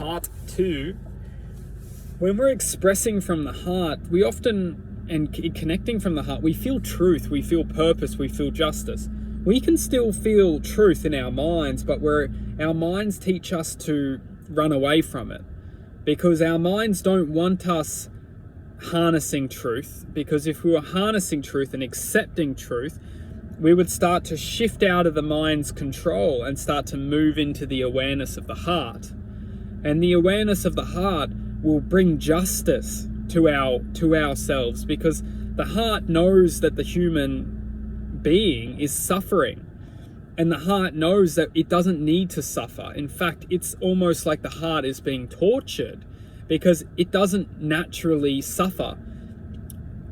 part 2. When we're expressing from the heart, we often, and connecting from the heart, we feel truth, we feel purpose, we feel justice. We can still feel truth in our minds, but our minds teach us to run away from it, because our minds don't want us harnessing truth. Because if we were harnessing truth and accepting truth, we would start to shift out of the mind's control and start to move into the awareness of the heart. And the awareness of the heart will bring justice to ourselves, because the heart knows that the human being is suffering, and the heart knows that it doesn't need to suffer. In fact, it's almost like the heart is being tortured because it doesn't naturally suffer.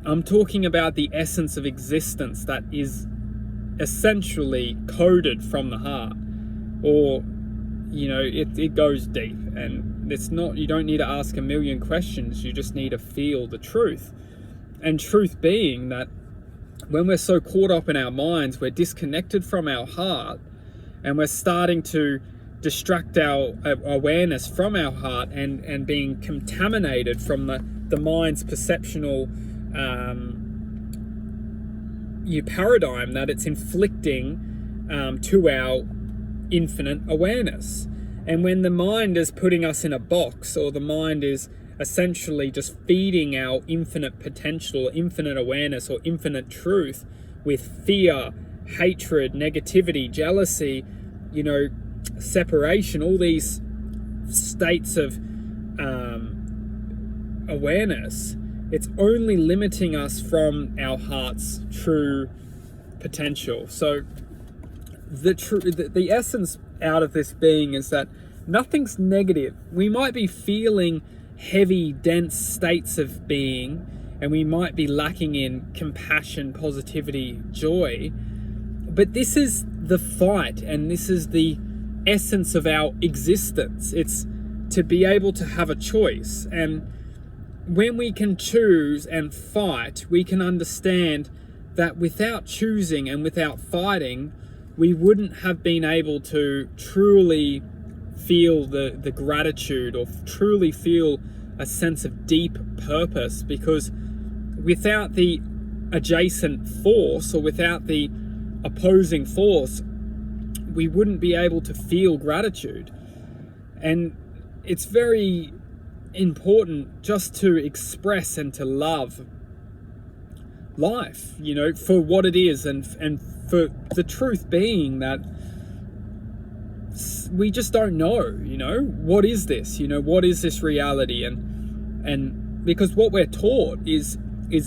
I'm talking about the essence of existence that is essentially coded from the heart, or it goes deep, and it's not, you don't need to ask a million questions, you just need to feel the truth. And truth being that when we're so caught up in our minds, we're disconnected from our heart, and we're starting to distract our awareness from our heart, and being contaminated from the mind's perceptual paradigm that it's inflicting to our infinite awareness. And when the mind is putting us in a box, or the mind is essentially just feeding our infinite potential, infinite awareness, or infinite truth with fear, hatred, negativity, jealousy, separation, all these states of awareness, it's only limiting us from our heart's true potential. So the essence out of this being is that nothing's negative. We might be feeling heavy, dense states of being, and we might be lacking in compassion, positivity, joy, but this is the fight, and this is the essence of our existence. It's to be able to have a choice. And when we can choose and fight, we can understand that without choosing and without fighting, we wouldn't have been able to truly feel the gratitude, or truly feel a sense of deep purpose, because without the adjacent force, or without the opposing force, we wouldn't be able to feel gratitude. And it's very important just to express and to love life, for what it is, and for the truth being that we just don't know, what is this, what is this reality, and because what we're taught is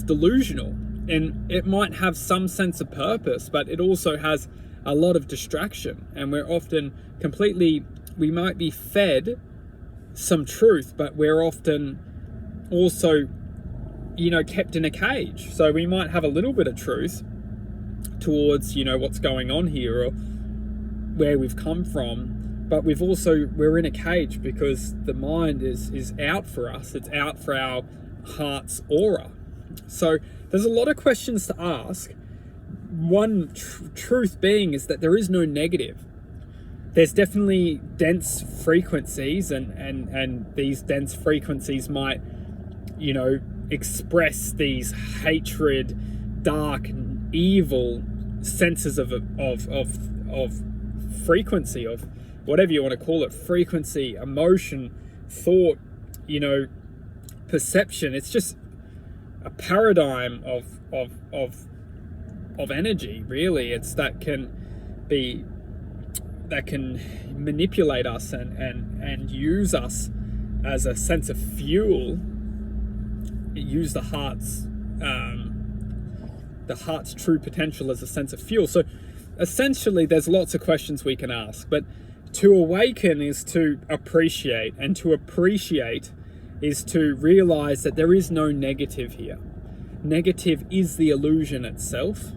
delusional, and it might have some sense of purpose, but it also has a lot of distraction, and we're often we might be fed some truth, but we're often also kept in a cage. So we might have a little bit of truth towards what's going on here, or where we've come from, but we're in a cage because the mind is out for us. It's out for our heart's aura. So there's a lot of questions to ask. One truth being is that there is no negative. There's definitely dense frequencies, and these dense frequencies might express these hatred, dark, evil senses of frequency, of whatever you want to call it, frequency, emotion, thought, perception. It's just a paradigm of energy, really. It's that can manipulate us and use us as a sense of fuel. Use the heart's true potential as a sense of fuel. So essentially there's lots of questions we can ask, but to awaken is to appreciate, and to appreciate is to realize that there is no negative here. Negative is the illusion itself,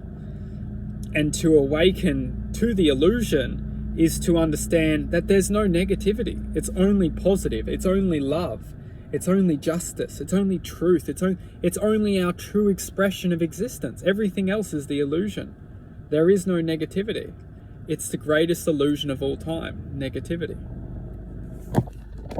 and to awaken to the illusion is to understand that there's no negativity. It's only positive, it's only love, it's only justice, it's only truth, it's only our true expression of existence. Everything else is the illusion. There is no negativity. It's the greatest illusion of all time, negativity.